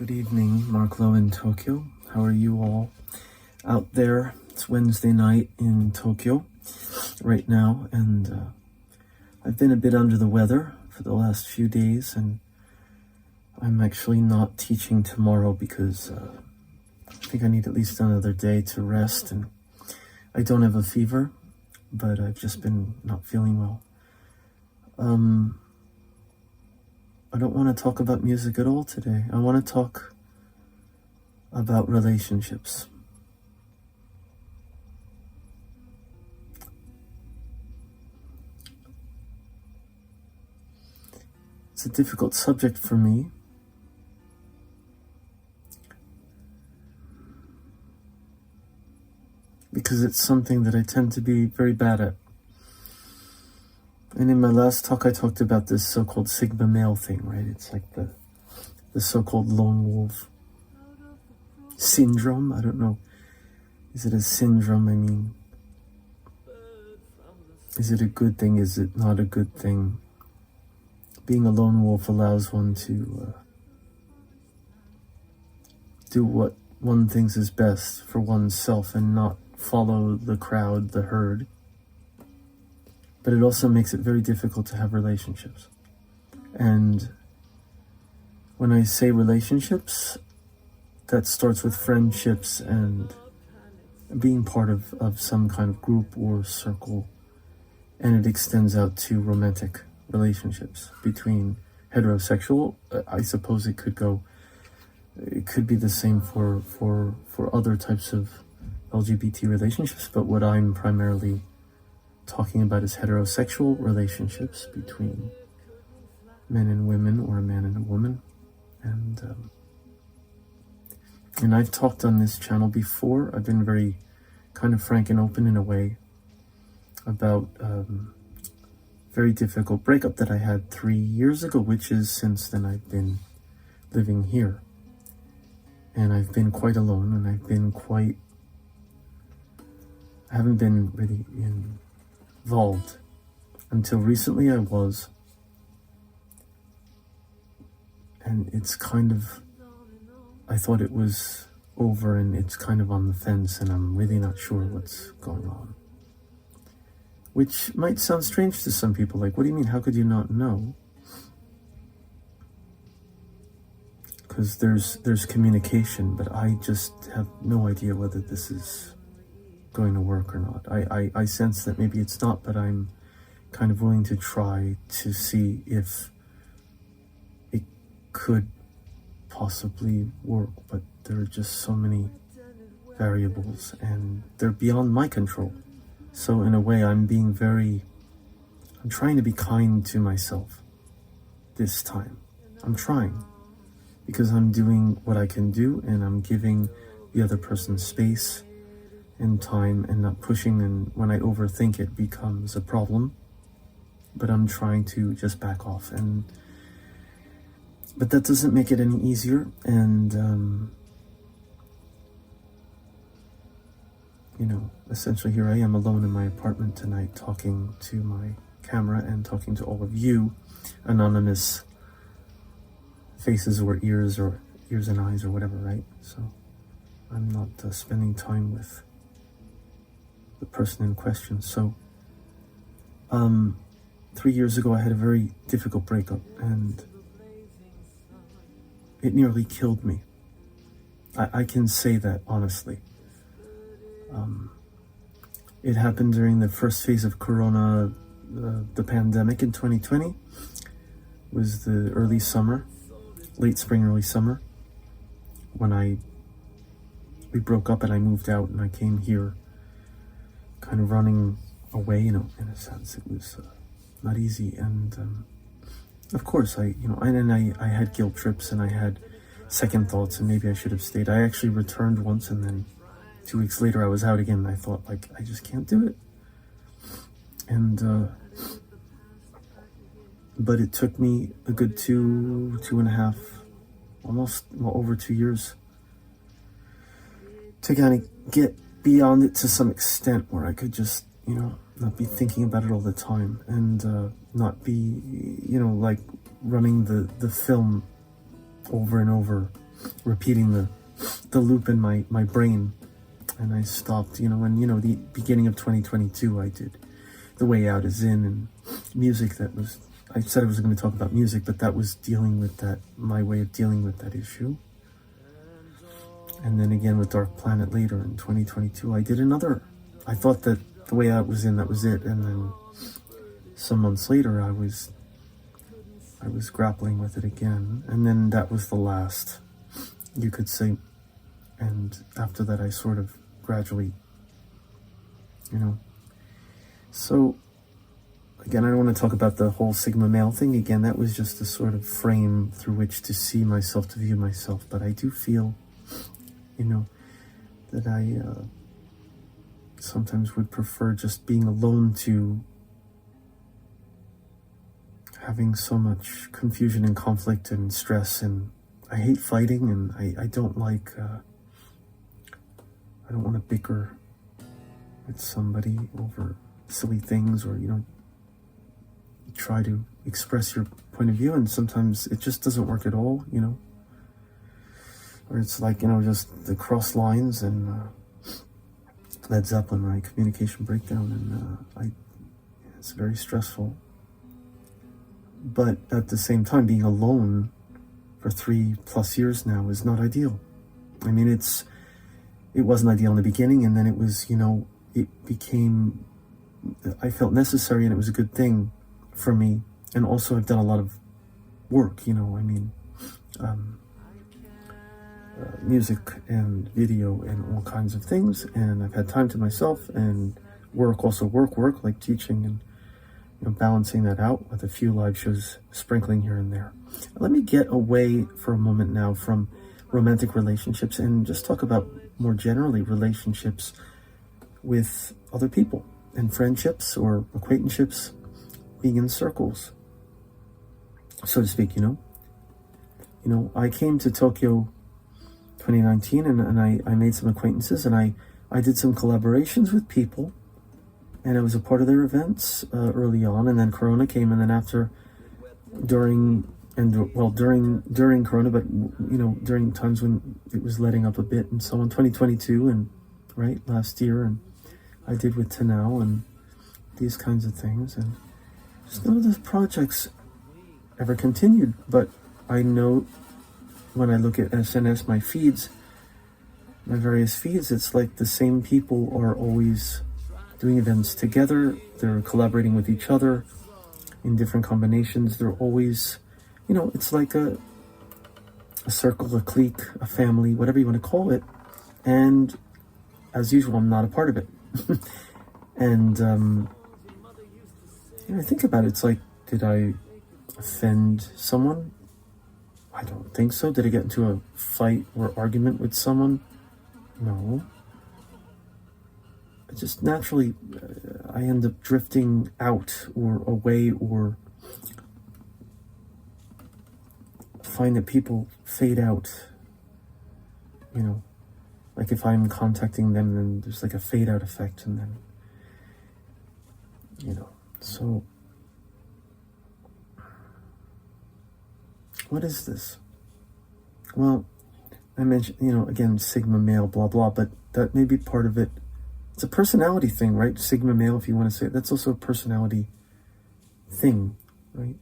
Good evening, Marc Lowe in Tokyo. How are you all out there? It's Wednesday night in Tokyo right now, and I've been a bit under the weather for the last few days, and I'm actually not teaching tomorrow because I think I need at least another day to rest, and I don't have a fever, but I've just been not feeling well. I don't want to talk about music at all today. I want to talk about relationships. It's a difficult subject for me because it's something that I tend to be very bad at. And in my last talk, I talked about this so-called Sigma male thing, right? It's like the so-called lone wolf syndrome. I don't know. Is it a syndrome? I mean, is it a good thing? Is it not a good thing? Being a lone wolf allows one to do what one thinks is best for oneself and not follow the crowd, the herd. But it also makes it very difficult to have relationships. And when I say relationships, that starts with friendships and being part of some kind of group or circle. And it extends out to romantic relationships between heterosexual. I suppose it could be the same for other types of LGBT relationships, but what I'm primarily talking about is heterosexual relationships between men and women, or a man and a woman. And I've talked on this channel before. I've been very kind of frank and open in a way about very difficult breakup that I had 3 years ago, which is since then I've been living here. And I've been quite alone, and I haven't been really involved until recently. I was, and it's kind of, I thought it was over, and it's kind of on the fence, and I'm really not sure what's going on, which might sound strange to some people. Like, what do you mean, how could you not know? Because there's communication, but I just have no idea whether this is going to work or not. I sense that maybe it's not, but I'm kind of willing to try to see if it could possibly work, but there are just so many variables and they're beyond my control. So in a way, I'm trying to be kind to myself this time. I'm trying, because I'm doing what I can do, and I'm giving the other person space and time and not pushing, and when I overthink it becomes a problem. But I'm trying to just back off, but that doesn't make it any easier. And essentially here I am alone in my apartment tonight, talking to my camera and talking to all of you anonymous faces or ears and eyes or whatever, right? So I'm not spending time with the person in question. So 3 years ago I had a very difficult breakup, and it nearly killed me. I can say that honestly. It happened during the first phase of Corona, the pandemic in 2020. It was the early summer, late spring, early summer, when we broke up and I moved out, and I came here kind of running away, in a sense. It was not easy, and of course I had guilt trips, and I had second thoughts, and maybe I should have stayed. I actually returned once, and then 2 weeks later I was out again, and I thought, like, I just can't do it. And but it took me a good two and a half, almost over 2 years to kind of get beyond it to some extent, where I could just, not be thinking about it all the time, and not be, like running the film over and over repeating the loop in my brain. And I stopped, when, the beginning of 2022, I did The Way Out Is In, and music that was, I said I was going to talk about music, but that was dealing with that, my way of dealing with that issue. And then again with Dark Planet later in 2022, I did another, I thought that The Way Out Was In, that was it. And then some months later, I was grappling with it again. And then that was the last, you could say. And after that, I sort of gradually, So, again, I don't want to talk about the whole Sigma male thing. Again, that was just a sort of frame through which to see myself, to view myself. But I do feel, that I sometimes would prefer just being alone to having so much confusion and conflict and stress. And I hate fighting, and I don't like, I don't want to bicker with somebody over silly things, or, you try to express your point of view, and sometimes it just doesn't work at all, or it's like, just the cross lines. And Led Zeppelin, right? Communication breakdown, and it's very stressful. But at the same time, being alone for 3+ years now is not ideal. I mean, it wasn't ideal in the beginning, and then it was, it became, I felt necessary, and it was a good thing for me. And also I've done a lot of work, music and video and all kinds of things. And I've had time to myself, and work, like teaching, and balancing that out with a few live shows sprinkling here and there. Let me get away for a moment now from romantic relationships and just talk about more generally relationships with other people, and friendships or acquaintanceships, being in circles, so to speak. I came to Tokyo 2019, and I made some acquaintances, and I did some collaborations with people, and I was a part of their events early on, and then Corona came, and then during Corona, but during times when it was letting up a bit, and so on, 2022, and right last year, and I did with Tanao and these kinds of things, and just none of those projects ever continued. But I know when I look at SNS, my various feeds, it's like the same people are always doing events together. They're collaborating with each other in different combinations. They're always, it's like a circle, a clique, a family, whatever you want to call it. And as usual, I'm not a part of it. And I think about it, it's like, did I offend someone? I don't think so. Did I get into a fight or argument with someone? No. It just naturally, I end up drifting out or away, or find that people fade out. Like if I'm contacting them, then there's like a fade out effect, and then, so what is this? Well, I mentioned, again, Sigma male, blah, blah, but that may be part of it. It's a personality thing, right? Sigma male, if you want to say it, that's also a personality thing, right?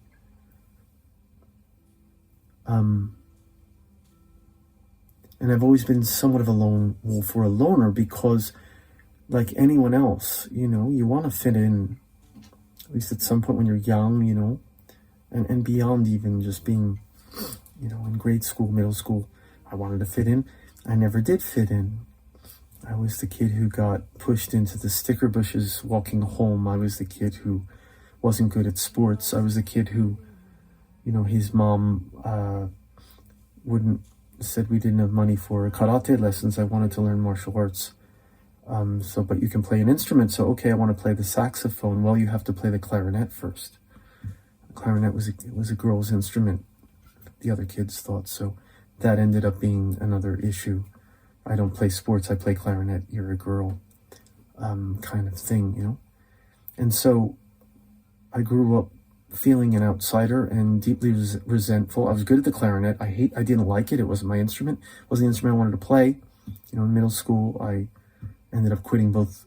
And I've always been somewhat of a lone wolf or a loner, because like anyone else, you want to fit in, at least at some point when you're young, and beyond even just being, in grade school, middle school, I wanted to fit in. I never did fit in. I was the kid who got pushed into the sticker bushes walking home. I was the kid who wasn't good at sports. I was the kid who, his mom said we didn't have money for karate lessons. I wanted to learn martial arts. But you can play an instrument. So, okay, I want to play the saxophone. Well, you have to play the clarinet first. The clarinet was a girl's instrument, the other kids thought. So that ended up being another issue. I don't play sports, I play clarinet, you're a girl, kind of thing, And so I grew up feeling an outsider and deeply resentful. I was good at the clarinet. I didn't like it. It wasn't my instrument. It wasn't the instrument I wanted to play. In middle school, I ended up quitting both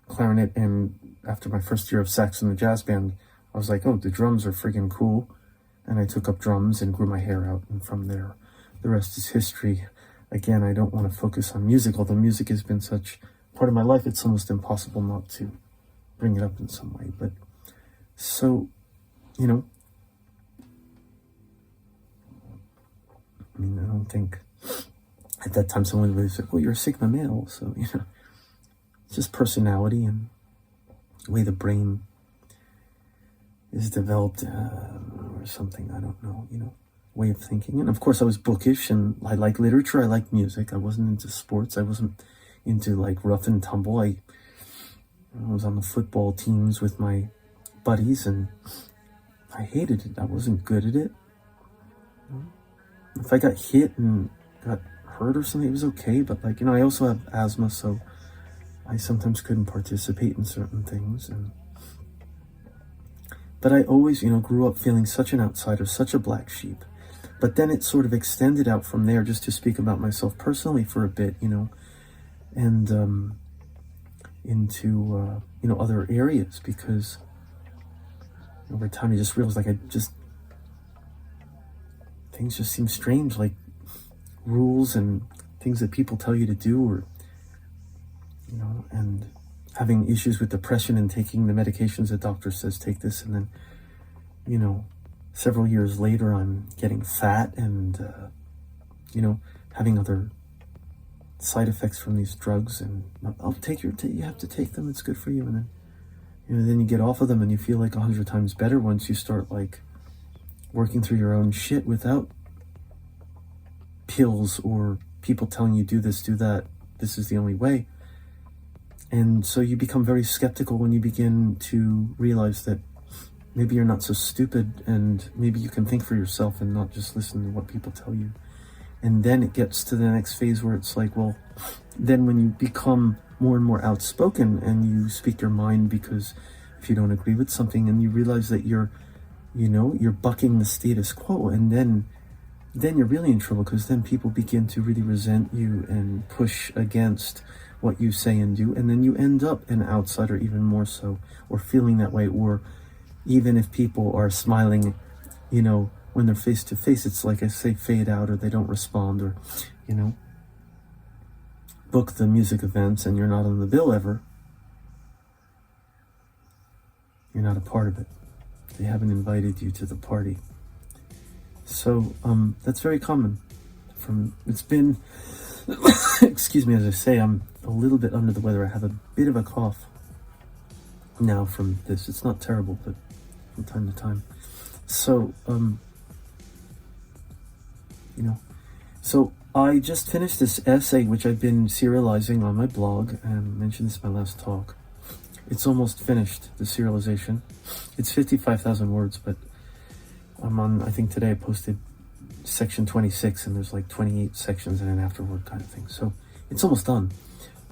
clarinet, and after my first year of sax in the jazz band, I was like, oh, the drums are friggin' cool. And I took up drums and grew my hair out, and from there, the rest is history. Again, I don't want to focus on music, although music has been such part of my life, it's almost impossible not to bring it up in some way. But so, I don't think at that time someone would say, well, you're a Sigma male, so, it's just personality and the way the brain is developed or something, I don't know, way of thinking. And of course I was bookish, and I like literature, I like music. I wasn't into sports, I wasn't into like rough and tumble. I was on the football teams with my buddies, and I hated it. I wasn't good at it. If I got hit and got hurt or something, it was okay, but I also have asthma, so I sometimes couldn't participate in certain things. But I always, grew up feeling such an outsider, such a black sheep. But then it sort of extended out from there, just to speak about myself personally for a bit, and into, other areas, because over time you just realize, things just seem strange, like rules and things that people tell you to do, or, and having issues with depression and taking the medications the doctor says take this, and then, several years later I'm getting fat and, having other side effects from these drugs, and you have to take them, it's good for you, and then, then you get off of them and you feel like 100 times better once you start working through your own shit without pills or people telling you do this, do that, this is the only way. And so you become very skeptical when you begin to realize that maybe you're not so stupid, and maybe you can think for yourself and not just listen to what people tell you. And then it gets to the next phase where it's like, well, then when you become more and more outspoken and you speak your mind, because if you don't agree with something, and you realize that you're bucking the status quo, and then you're really in trouble, because then people begin to really resent you and push against what you say and do, and then you end up an outsider even more so, or feeling that way, or even if people are smiling, when they're face to face, it's like I say, fade out, or they don't respond, or, book the music events and you're not on the bill ever. You're not a part of it. They haven't invited you to the party. So that's very common. It's been, excuse me, as I say, I'm a little bit under the weather. I have a bit of a cough now from this. It's not terrible, but from time to time. So, so I just finished this essay, which I've been serializing on my blog, and I mentioned this in my last talk. It's almost finished, the serialization. It's 55,000 words, but I think today I posted section 26, and there's 28 sections and an afterword kind of thing. So it's almost done.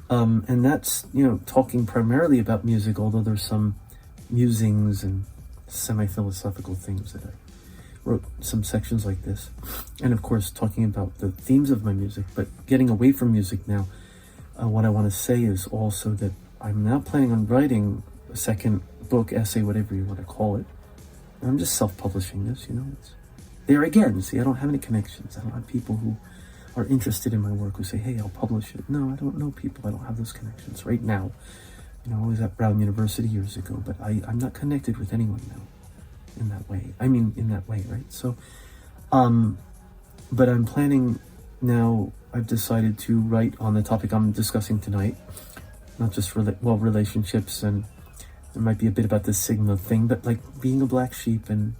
And that's, talking primarily about music, although there's some musings and semi-philosophical things that I wrote some sections like this. And of course, talking about the themes of my music, but getting away from music now. What I want to say is also that I'm now planning on writing a second book, essay, whatever you want to call it. And I'm just self-publishing this, It's there again. See, I don't have any connections. I don't have people who are interested in my work who say, hey, I'll publish it. No, I don't know people. I don't have those connections right now. I was at Brown University years ago, but I'm not connected with anyone now in that way, right? So, but I'm planning now, I've decided to write on the topic I'm discussing tonight, not just relationships, and there might be a bit about this Sigma thing, but being a black sheep and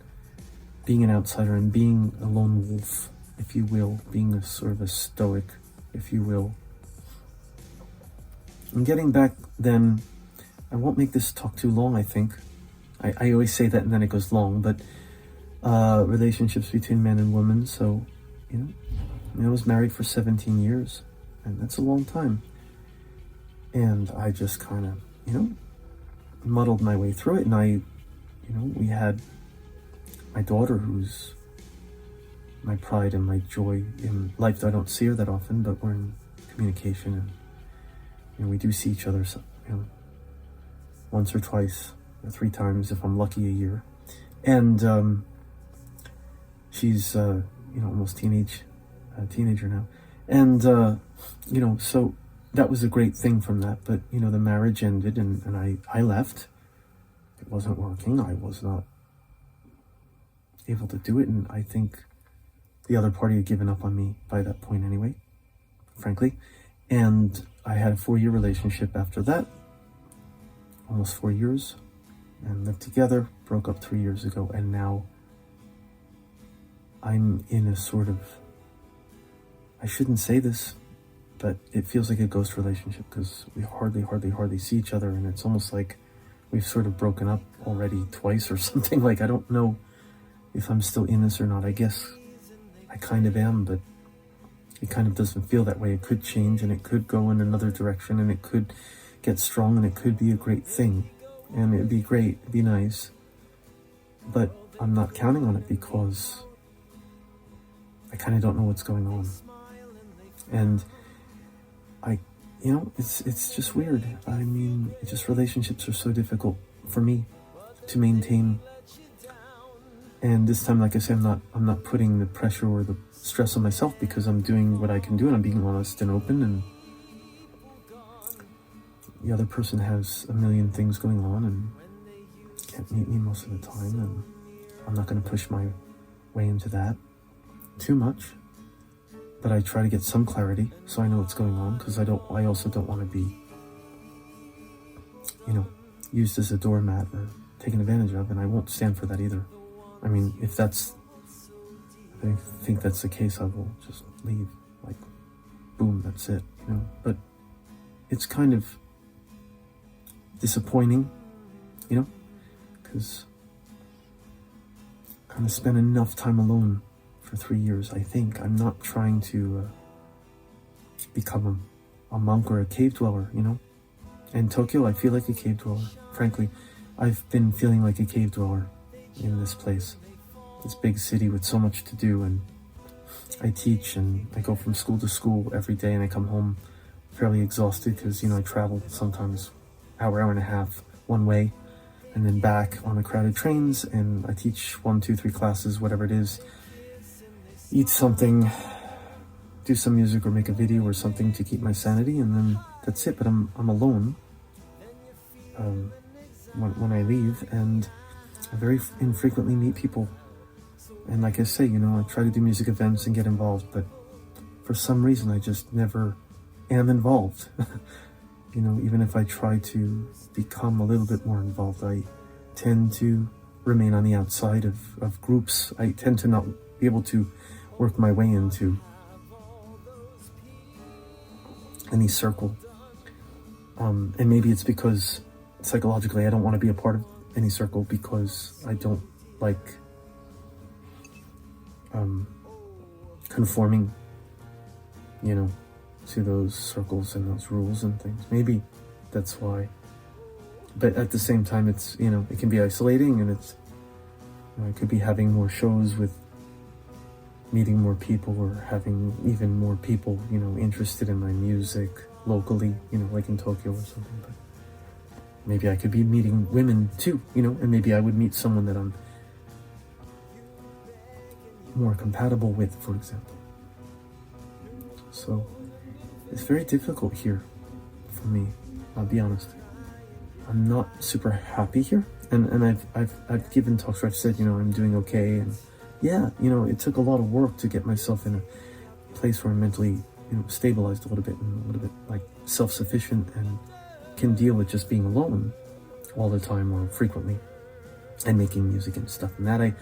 being an outsider and being a lone wolf, if you will, being a sort of a stoic, if you will. And getting back then, I won't make this talk too long, I think. I always say that and then it goes long, but relationships between men and women. So, I was married for 17 years, and that's a long time. And I just kind of, muddled my way through it. And we had my daughter, who's my pride and my joy in life. I don't see her that often, but we're in communication, and we do see each other, once or twice or 3 times if I'm lucky a year. And she's almost teenager now, and so that was a great thing from that. But the marriage ended, and I left. It wasn't working. I was not able to do it, and I think the other party had given up on me by that point anyway, frankly. And I had a 4-year relationship after that, almost 4 years, and lived together, broke up 3 years ago, and now I'm in a sort of, I shouldn't say this, but it feels like a ghost relationship, because we hardly see each other, and it's almost like we've sort of broken up already twice or something. Like, I don't know if I'm still in this or not. I guess I kind of am, but it kind of doesn't feel that way. It could change, and it could go in another direction, and it could get strong, and it could be a great thing, and it'd be great, it'd be nice, but I'm not counting on it, because I kind of don't know what's going on. And it's just weird. I mean, relationships are so difficult for me to maintain. And this time, like I said, I'm not putting the pressure or the stress on myself, because I'm doing what I can do, and I'm being honest and open, and the other person has a million things going on and can't meet me most of the time, and I'm not going to push my way into that too much. But I try to get some clarity so I know what's going on, because I also don't want to be, used as a doormat or taken advantage of, and I won't stand for that either. I mean, if I think that's the case, I will just leave. Like, boom, that's it, But it's kind of disappointing, because I kind of spent enough time alone for 3 years, I think. I'm not trying to become a monk or a cave dweller, In Tokyo, I feel like a cave dweller. Frankly, I've been feeling like a cave dweller in this place, this big city with so much to do. And I teach, and I go from school to school every day, and I come home fairly exhausted, because I travel sometimes hour and a half one way, and then back on the crowded trains, and I teach 1, 2, 3 classes, whatever it is, eat something, do some music, or make a video or something to keep my sanity, and then that's it. But I'm alone when I leave, and I very infrequently meet people. And like I say, I try to do music events and get involved, but for some reason I just never am involved. Even if I try to become a little bit more involved, I tend to remain on the outside of groups. I tend to not be able to work my way into any circle. And maybe it's because psychologically I don't want to be a part of any circle, because I don't like conforming, to those circles and those rules and things. Maybe that's why. But at the same time, it's, it can be isolating, and it's, I could be having more shows with meeting more people, or having even more people, interested in my music locally, like in Tokyo or something. But maybe I could be meeting women too, and maybe I would meet someone that I'm more compatible with, for example. So it's very difficult here for me, I'll be honest. I'm not super happy here, and I've given talks where I've said, I'm doing okay, and yeah, it took a lot of work to get myself in a place where I'm mentally, stabilized a little bit, and a little bit like self-sufficient, and can deal with just being alone all the time or frequently, and making music and stuff. And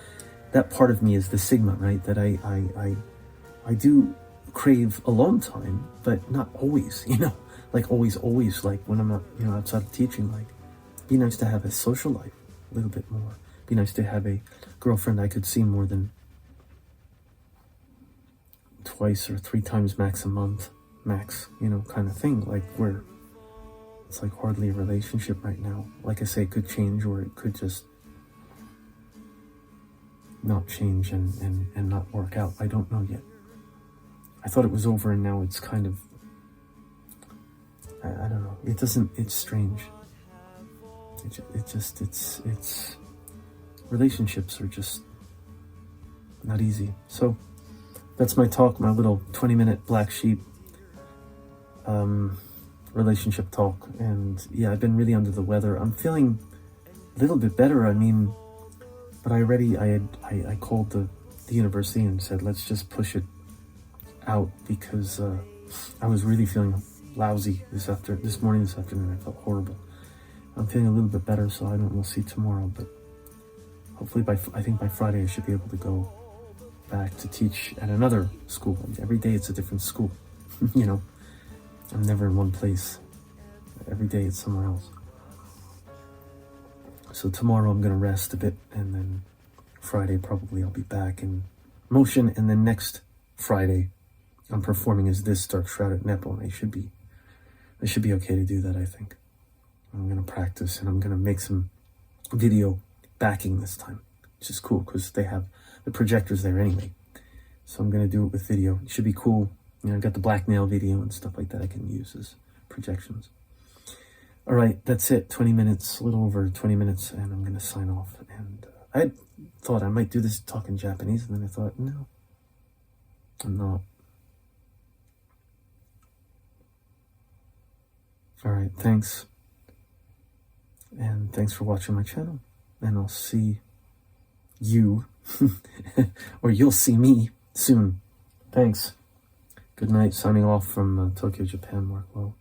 that part of me is the Sigma, right? That I do crave alone time, but not always, like always, like when I'm not, outside of teaching. Like, be nice to have a social life a little bit more. Be nice to have a girlfriend I could see more than twice or 3 times max a month, kind of thing. Like, where it's like hardly a relationship right now. Like I say, it could change, or it could just not change and not work out. I don't know yet. I thought it was over, and now it's kind of, I don't know. It doesn't, it's strange. It's relationships are just not easy. So that's my talk, my little 20-minute black sheep relationship talk. And yeah, I've been really under the weather. I'm feeling a little bit better. I mean, but I called the university and said, let's just push it out, because I was really feeling lousy this morning, this afternoon. I felt horrible. I'm feeling a little bit better, so we'll see tomorrow, but hopefully I think by Friday I should be able to go back to teach at another school. Every day it's a different school. You know, I'm never in one place. Every day it's somewhere else. So tomorrow I'm going to rest a bit, and then Friday probably I'll be back in motion, and then next Friday I'm performing as this Dark Shrouded Nepo, and I should be okay to do that, I think. I'm going to practice, and I'm going to make some video backing this time, which is cool because they have the projectors there anyway. So I'm going to do it with video. It should be cool. You know, I've got the black nail video and stuff like that I can use as projections. All right, that's it. 20 minutes, a little over 20 minutes, and I'm going to sign off. And I thought I might do this talk in Japanese, and then I thought, no, I'm not. All right, thanks. And thanks for watching my channel. And I'll see you, or you'll see me soon. Thanks. Good night. Signing off from Tokyo, Japan, Marc Lowe.